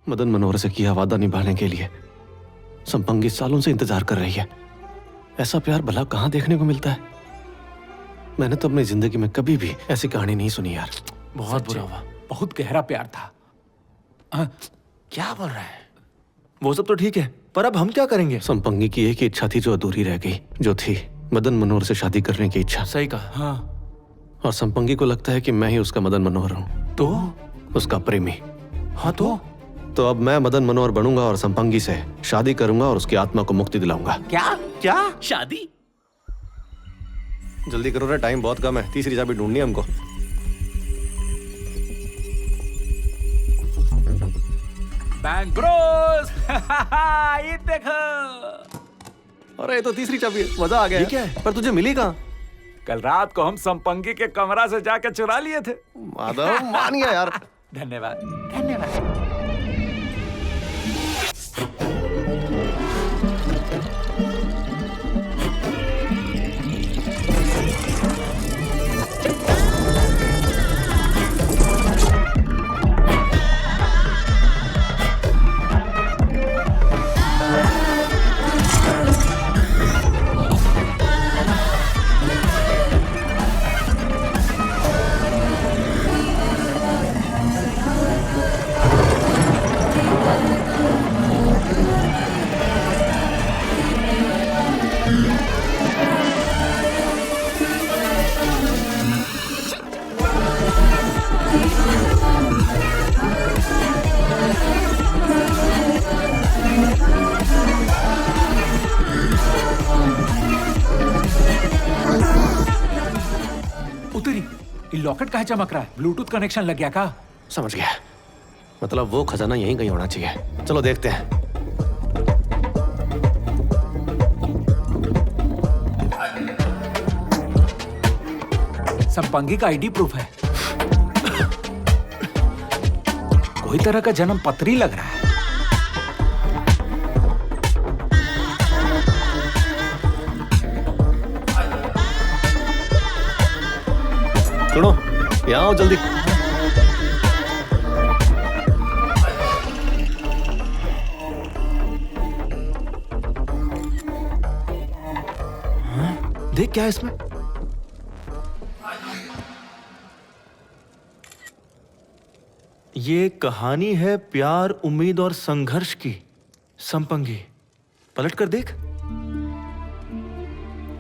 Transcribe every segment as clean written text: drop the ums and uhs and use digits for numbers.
मदन मनोहर से किया वादा निभाने के लिए संपंगी सालों से इंतजार कर रही है। ऐसा प्यार भला कहाँ देखने को मिलता है? मैंने तो अपनी जिंदगी में कभी भी ऐसी कहानी नहीं सुनी यार। बहुत बुरा हुआ, बहुत गहरा प्यार था। क्या बोल रहा है? वो सब तो ठीक है, पर अब हम क्या करेंगे? संपंगी की एक ही इच्छा थी जो अधूरी रह गई, जो थी मदन मनोहर से शादी करने की इच्छा। सही कहा। हाँ। और संपंगी को लगता है कि मैं ही उसका मदन मनोहर हूँ, तो उसका प्रेमी। हाँ तो अब मैं मदन मनोहर बनूंगा और संपंगी से शादी करूंगा और उसकी आत्मा को मुक्ति दिलाऊंगा। क्या? शादी? जल्दी करो रे, टाइम बहुत कम है। तीसरी चाबी ढूंढनी है हमको। Bank Bros. ये देखो। अरे ये तो तीसरी चाबी है, मजा आ गया। ये क्या है? पर तुझे मिली कहाँ? कल रात को हम संपंगी के कमरा से जाकर चुरा लिए थे। माधव मान गया यार। धन्यवाद, धन्यवाद। लॉकेट काहे चमक रहा है? ब्लूटूथ कनेक्शन लग गया का? समझ गया, मतलब वो खजाना यहीं कहीं होना चाहिए। चलो देखते हैं। संपंगी का आईडी प्रूफ है। कोई तरह का जन्म पत्री लग रहा है। सुनो, यहाँ आओ जल्दी। देख क्या है इसमें? ये कहानी है प्यार, उम्मीद और संघर्ष की। संपंगी, पलट कर देख।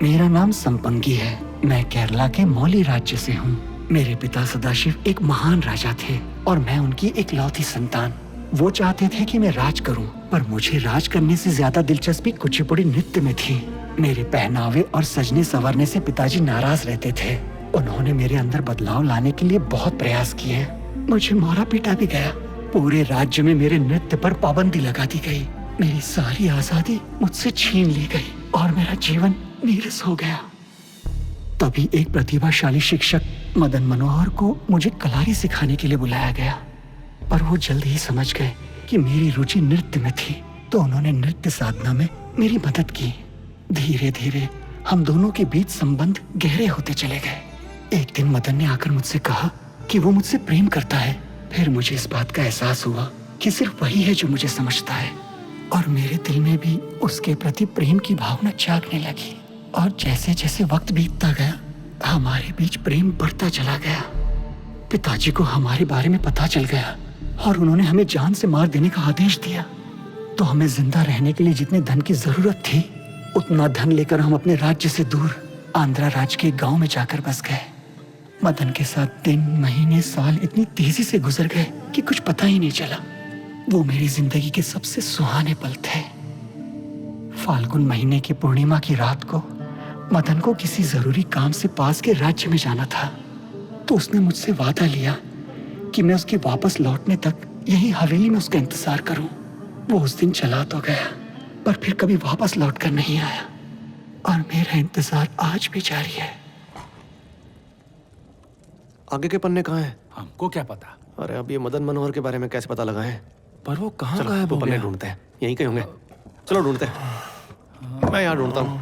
मेरा नाम संपंगी है। मैं केरला के मौली राज्य से हूँ। मेरे पिता सदाशिव एक महान राजा थे और मैं उनकी इकलौती संतान। वो चाहते थे कि मैं राज करूं, पर मुझे राज करने से ज्यादा दिलचस्पी कुचिपुड़ी नृत्य में थी। मेरे पहनावे और सजने संवरने से पिताजी नाराज रहते थे। उन्होंने मेरे अंदर बदलाव लाने के लिए बहुत प्रयास किए। मुझे मारा पीटा भी गया। पूरे राज्य में मेरे नृत्य पर पाबंदी लगा दी गई। मेरी सारी आजादी मुझसे छीन ली गई और मेरा जीवन नीरस हो गया। तभी एक प्रतिभाशाली शिक्षक मदन मनोहर को मुझे कलारी सिखाने के लिए बुलाया गया, पर वो जल्द ही समझ गए कि मेरी रुचि नृत्य में थी, तो उन्होंने नृत्य साधना में मेरी मदद की। धीरे धीरे हम दोनों के बीच संबंध गहरे होते चले गए। एक दिन मदन ने आकर मुझसे कहा कि वो मुझसे प्रेम करता है। फिर मुझे इस बात का एहसास हुआ कि सिर्फ वही है जो मुझे समझता है, और मेरे दिल में भी उसके प्रति प्रेम की भावना जागने लगी। और जैसे जैसे वक्त बीतता गया, हमारे बीच प्रेम बढ़ता चला गया। पिताजी को हमारे बारे में पता चल गया और उन्होंने हमें जान से मार देने का आदेश दिया। तो हमें जिंदा रहने के लिए जितने धन की जरूरत थी, उतना धन लेकर हम अपने राज्य से दूर आंध्रा राज्य के गांव में जाकर बस गए। मदन के साथ दिन, महीने, साल इतनी तेजी से गुजर गए कि कुछ पता ही नहीं चला। वो मेरी जिंदगी के सबसे सुहाने पल थे। फाल्गुन महीने की पूर्णिमा की रात को मदन को किसी जरूरी काम से पास के राज्य में जाना था, तो उसने मुझसे वादा लिया कि मैं उसके वापस लौटने तक यही हवेली में उसका इंतजार करूं। वो उस दिन चला तो गया, पर फिर कभी वापस लौटकर नहीं आया, और मेरा इंतजार आज भी जारी है। आगे के पन्ने कहाँ हैं? हमको क्या पता। अरे अब ये मदन मनोहर के बारे में कैसे पता लगाएं? पर वो कहाँ चलो गायब वो हो पन्ने गया? ढूंढते हैं, यहीं कहीं होंगे। चलो ढूंढते हैं। मैं यहाँ ढूंढता हूँ।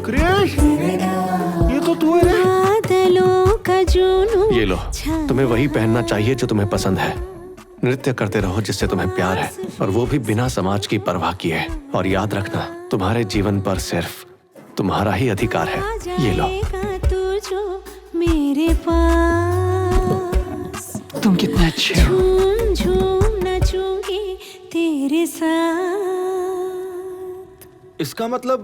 क्रिश, ये तो तू है रे। बादलों का जुनून ये लो, तुम्हें वही पहनना चाहिए जो तुम्हें पसंद है। नृत्य करते रहो जिससे तुम्हें प्यार है, और वो भी बिना समाज की परवाह किए। और याद रखना, तुम्हारे जीवन पर सिर्फ तुम्हारा ही अधिकार है। ये लो। जाएगा तू जो मेरे पास, तुम कितने अच्छे हो। झूम झूम नाचूंगी तेरे साथ। इसका मतलब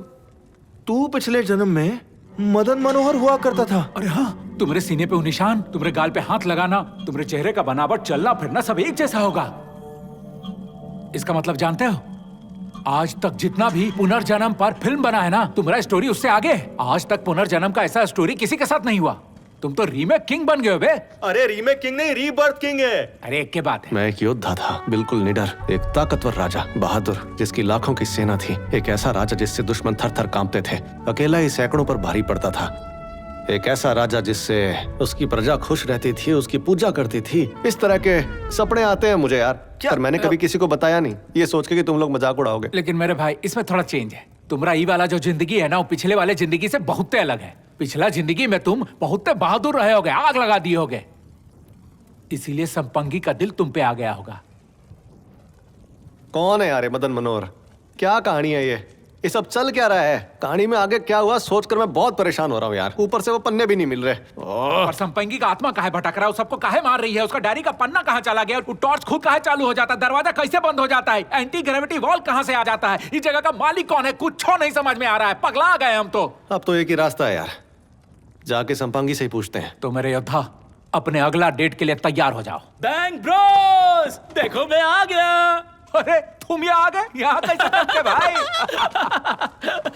तू पिछले जन्म में मदन मनोहर हुआ करता था। अरे हाँ, तुम्हारे सीने पे वो निशान, तुम्हारे गाल पे हाथ लगाना, तुम्हारे चेहरे का बनावट, चलना फिरना सब एक जैसा होगा। इसका मतलब जानते हो, आज तक जितना भी पुनर्जन्म पर फिल्म बना है ना, तुम्हारा स्टोरी उससे आगे है। आज तक पुनर्जन्म का ऐसा स्टोरी किसी के साथ नहीं हुआ। तुम तो रीमेक किंग बन गए हो बे। अरे रीमेक किंग नहीं, रीबर्थ किंग है। अरे एक के बात है। मैं एक योद्धा था, बिल्कुल निडर, एक ताकतवर राजा, बहादुर, जिसकी लाखों की सेना थी। एक ऐसा राजा जिससे दुश्मन थर थर कांपते थे। अकेला ही सैकड़ों पर भारी पड़ता था। एक ऐसा राजा जिससे उसकी प्रजा खुश रहती थी, उसकी पूजा करती थी। इस तरह के सपने आते हैं मुझे यार, पर मैंने कभी किसी को बताया नहीं, ये सोच के कि तुम लोग मजाक उड़ाओगे। लेकिन मेरे भाई, इसमें थोड़ा चेंज है। तुम्हारा ये वाला जो जिंदगी है ना, वो पिछले वाले जिंदगी से बहुत अलग है। पिछला जिंदगी में तुम बहुत बहादुर रहे होगे, आग लगा दिए होगे, इसीलिए संपंगी का दिल तुम पे आ गया होगा। कौन है यार ये मदन मनोहर? क्या कहानी है ये सब चल क्या रहा है? कहानी में आगे क्या हुआ सोचकर मैं बहुत परेशान हो रहा हूँ यार। ऊपर से वो पन्ने भी नहीं मिल रहे। और संपंगी का आत्मा काहे भटक रहा है? सबको काहे मार रही है? उसका डायरी का पन्ना कहाँ चला गया? वो टॉर्च खुद काहे चालू हो जाता है? दरवाजा कैसे बंद हो जाता है? एंटी ग्रेविटी वॉल कहाँ से आ जाता है? इस जगह का मालिक कौन है? कुछ नहीं समझ में आ रहा है। पगला गए हम तो। अब तो एक ही रास्ता है यार, जाके संपंगी से ही पूछते हैं। तो मेरे योद्धा, अपने अगला डेट के लिए तैयार हो जाओ। बैंग ब्रोस, देखो मैं आ गया। अरे तुम ये आ गए? यहाँ कैसे पहुंचे भाई?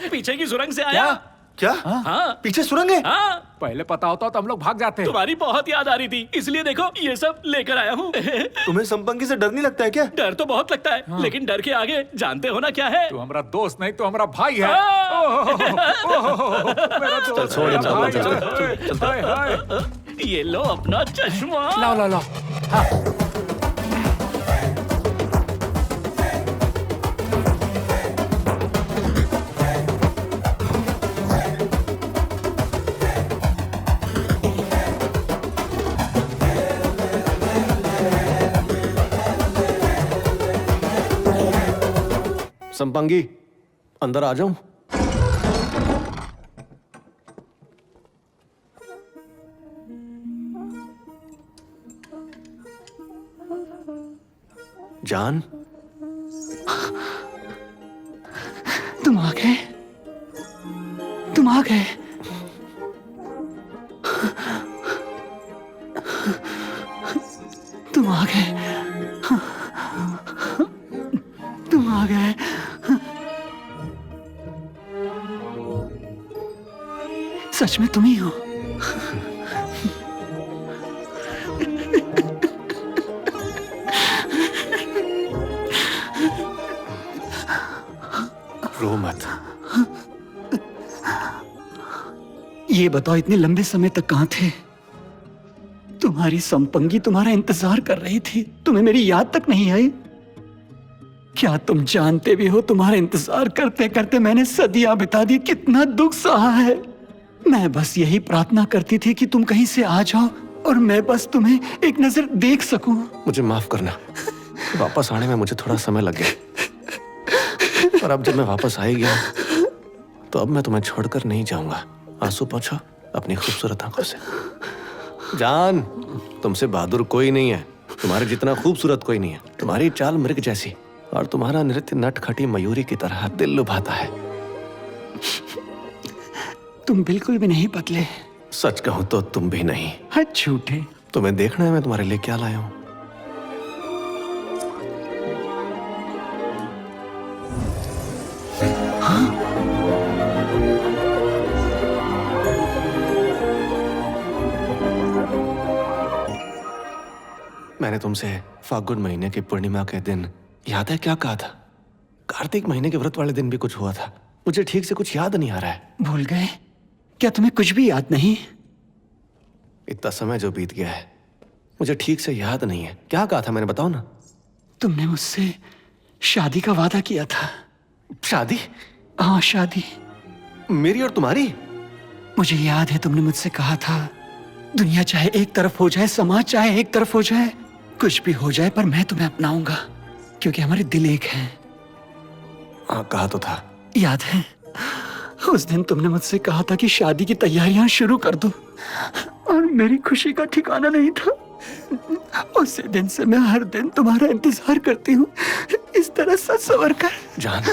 पीछे की सुरंग से आया। क्या? हाँ पीछे सुरंग है? हाँ, पहले पता होता तो हम लोग भाग जाते। तुम्हारी बहुत याद आ रही थी, इसलिए देखो ये सब लेकर आया हूँ। तुम्हें संपंगी से डर नहीं लगता है क्या? डर तो बहुत लगता है, लेकिन डर के आगे जानते हो ना क्या है? तू हमारा दोस्त नहीं, तो हमारा भाई है। चल छोड़ इन सबको, चल, चल, ये लो अपना चश्मा। लाओ लाओ लाओ। हाँ। संपंगी, अंदर आ जाऊं? जान, तुम आ गए, तुम आ गए। तुम आ गए, तुम आ गए। सच में तुम ही हो। रो मत। ये बताओ, इतने लंबे समय तक कहां थे? तुम्हारी संपंगी तुम्हारा इंतजार कर रही थी, तुम्हें मेरी याद तक नहीं आई? क्या तुम जानते भी हो, तुम्हारा इंतजार करते करते मैंने सदियां बिता दी, कितना दुख सहा है। मैं बस यही प्रार्थना करती थी कि तुम कहीं से आ जाओ और मैं बस तुम्हें एक नजर देख सकूं। मुझे माफ करना, वापस आने में मुझे थोड़ा समय लग गया, पर अब जब मैं वापस आ ही गया तो अब मैं तुम्हें छोड़कर नहीं जाऊंगा। आंसू पोंछो अपनी खूबसूरत आंखों से। जान, तुमसे बहादुर कोई नहीं है, तुम्हारे जितना खूबसूरत कोई नहीं है। तुम्हारी चाल मृग जैसी और तुम्हारा नृत्य नटखटी मयूरी की तरह दिल लुभाता है। तुम बिल्कुल भी नहीं बदले। सच कहूं तो तुम भी नहीं। हाँ, झूठे। तुम्हें देखना है मैं तुम्हारे लिए क्या लाया हूं। मैंने तुमसे फागुन महीने की पूर्णिमा के दिन याद है क्या कहा था? कार्तिक महीने के व्रत वाले दिन भी कुछ हुआ था। मुझे ठीक से कुछ याद नहीं आ रहा है। भूल गए? क्या तुम्हें कुछ भी याद नहीं? इतना समय जो बीत गया है मुझे ठीक से याद नहीं है। क्या कहा था मैंने, बताओ ना। तुमने मुझसे शादी का वादा किया था। शादी? हाँ, शादी। मेरी और तुम्हारी? मुझे याद है तुमने मुझसे कहा था, दुनिया चाहे एक तरफ हो जाए, समाज चाहे एक तरफ हो जाए, कुछ भी हो जाए, पर मैं तुम्हें अपनाऊंगा क्योंकि हमारे दिल एक हैं। हाँ, कहा तो था। याद है उस दिन तुमने मुझसे कहा था कि शादी की तैयारियां शुरू कर दो, और मेरी खुशी का ठिकाना नहीं था। उसी दिन से मैं हर दिन तुम्हारा इंतजार करती हूँ, इस तरह सच सवर कर। जान,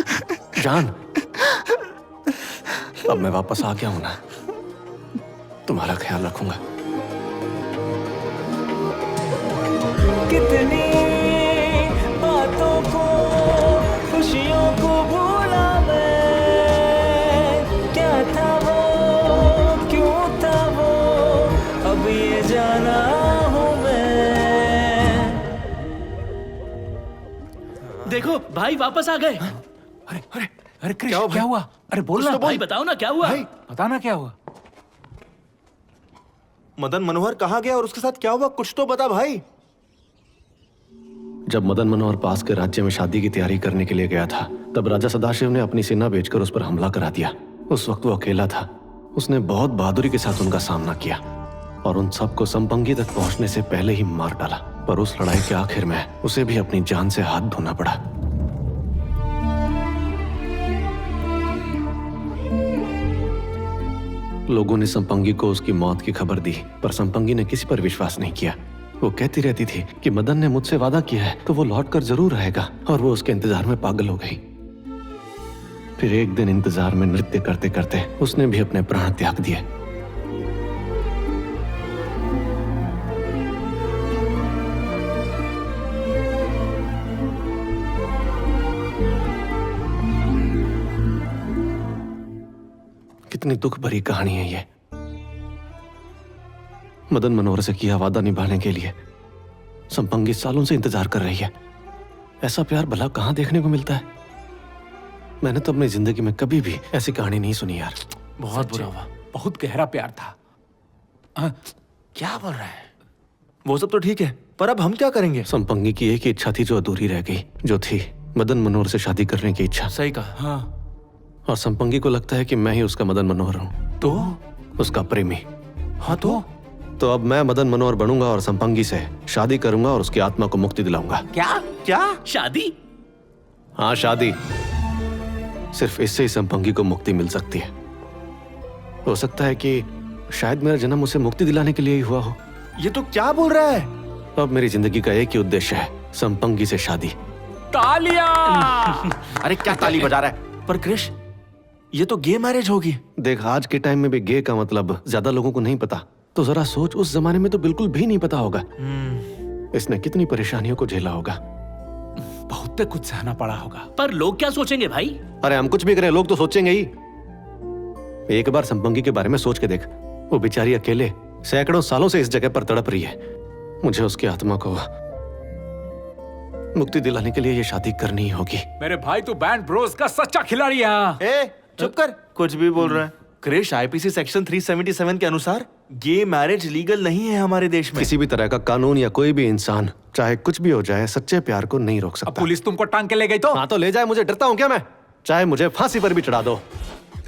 जान, अब मैं वापस आ गया हूं ना, तुम्हारा ख्याल रखूंगा। कितनी बातों को, खुशियों को भूला मैं, क्या था वो, क्यों था वो, अब ये जाना हूँ मैं। देखो भाई वापस आ गए। अरे अरे अरे क्रिश, क्या हुआ? अरे बोल ना भाई बताओ ना क्या हुआ। बताना क्या हुआ। मदन मनोहर कहाँ गया और उसके साथ क्या हुआ? कुछ तो बता भाई। जब मदन मनोहर पास के राज्य में शादी की तैयारी करने के लिए गया था, तब राजा सदाशिव ने अपनी सेना भेजकर उस पर हमला करा दिया। उस वक्त वो अकेला था। उसने बहुत बहादुरी के साथ उनका सामना किया और उन सबको संपंगी तक पहुंचने से पहले ही मार डाला। पर उस लड़ाई के आखिर में उसे भी अपनी जान से हाथ धोना पड़ा। लोगों ने संपंगी को उसकी मौत की खबर दी, पर संपंगी ने किसी पर विश्वास नहीं किया। वो कहती रहती थी कि मदन ने मुझसे वादा किया है तो वो लौटकर जरूर आएगा, और वो उसके इंतजार में पागल हो गई। फिर एक दिन इंतजार में नृत्य करते करते उसने भी अपने प्राण त्याग दिए। कितनी दुख भरी कहानी है ये। मदन मनोहर से किया वादा निभाने के लिए संपंगी सालों से इंतजार कर रही है। ऐसा प्यार भला कहां देखने को मिलता है। मैंने तो अपनी जिंदगी में कभी भी ऐसी कहानी नहीं सुनी यार। बहुत बुरा हुआ, बहुत गहरा प्यार था। क्या बोल रहा है? वो सब तो ठीक है, पर अब हम क्या करेंगे? संपंगी की एक ही इच्छा थी जो अधूरी रह गई, जो थी मदन मनोहर से शादी करने की इच्छा। सही कहा। हाँ, और संपंगी को लगता है कि मैं ही उसका मदन मनोहर हूं, तो उसका प्रेमी। हाँ तो अब मैं मदन मनोहर बनूंगा और संपंगी से शादी करूंगा और उसकी आत्मा को मुक्ति दिलाऊंगा। क्या? शादी? हाँ, शादी। सिर्फ इससे ही संपंगी को मुक्ति मिल सकती है। हो सकता है कि शायद मेरा जन्म उसे मुक्ति दिलाने के लिए ही हुआ हो। ये तो क्या बोल रहा है? अब मेरी जिंदगी का एक ही उद्देश्य है, संपंगी से शादी। तालियां! अरे क्या ताली बजा रहा है? पर क्रिश, ये तो गे मैरिज होगी। देख, आज के टाइम में भी गे का मतलब ज्यादा लोगों को नहीं पता। तो जरा सोच, उस जमाने में तो बिल्कुल भी नहीं पता होगा। इसने कितनी परेशानियों को झेला होगा। बहुत कुछ सहना पड़ा होगा। पर लोग क्या सोचेंगे भाई? अरे हम कुछ भी करें, लोग तो सोचेंगे ही। एक बार संपंगी के बारे में सोच के देख। वो बेचारी अकेले सैकड़ों सालों से इस जगह पर तड़प रही है। मुझे उसकी आत्मा को मुक्ति दिलाने के लिए ये शादी करनी ही होगी। मेरे भाई, तू बैंड ब्रोस का सच्चा खिलाड़ी है। ए, चुप कर। कुछ भी बोल रहा है। क्रिश, आईपीसी सेक्शन 377 के अनुसार गे मैरिज लीगल नहीं है हमारे देश में। किसी भी तरह का कानून या कोई भी इंसान, चाहे कुछ भी हो जाए, सच्चे प्यार को नहीं रोक अब सकता। पुलिस तुमको टांग के ले गई तो? हाँ तो ले जाए, मुझे डरता हूँ क्या मैं? चाहे मुझे फांसी पर भी चढ़ा दो,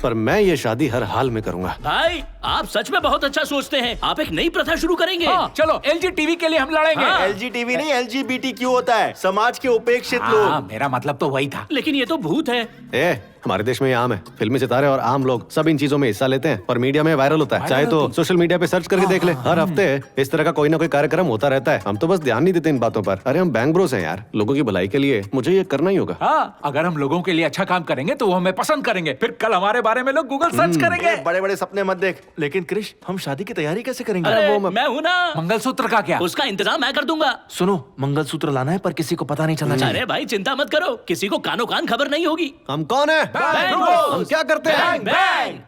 पर मैं ये शादी हर हाल में करूंगा। भाई आप सच में बहुत अच्छा सोचते हैं। आप एक नई प्रथा शुरू करेंगे। हाँ, चलो एलजी टीवी के लिए हम लड़ेंगे। हाँ। एलजीटीवी नहीं, एलजीबीटी होता है, समाज के उपेक्षित हाँ, लोग। मेरा मतलब तो वही था। लेकिन ये तो भूत है। ए, हमारे देश में ये आम है। फिल्मी सितारे और आम लोग सब इन चीजों में हिस्सा लेते हैं और मीडिया में वायरल होता है। चाहे तो सोशल मीडिया पे सर्च करके देख ले, हर हफ्ते इस तरह का कोई ना कोई कार्यक्रम होता रहता है। हम तो बस ध्यान नहीं देते इन बातों पर। अरे हम बैंक ब्रोस हैं यार, लोगों की भलाई के लिए मुझे ये करना ही होगा। हाँ, अगर हम लोगों के लिए अच्छा काम करेंगे तो वो हमें पसंद करेंगे। फिर कल हमारे बारे में लोग गूगल सर्च करेंगे। बड़े बड़े सपने मत देख। लेकिन क्रिश, हम शादी की तैयारी कैसे करेंगे? अरे मैं हूँ ना, मंगलसूत्र का क्या? उसका इंतजाम मैं कर दूंगा। सुनो, मंगलसूत्र लाना है पर किसी को पता नहीं चलना चाहिए। अरे भाई चिंता मत करो, किसी को कानो कान खबर नहीं होगी। हम कौन है? Bang Bros! हम क्या करते हैं? Bang bang!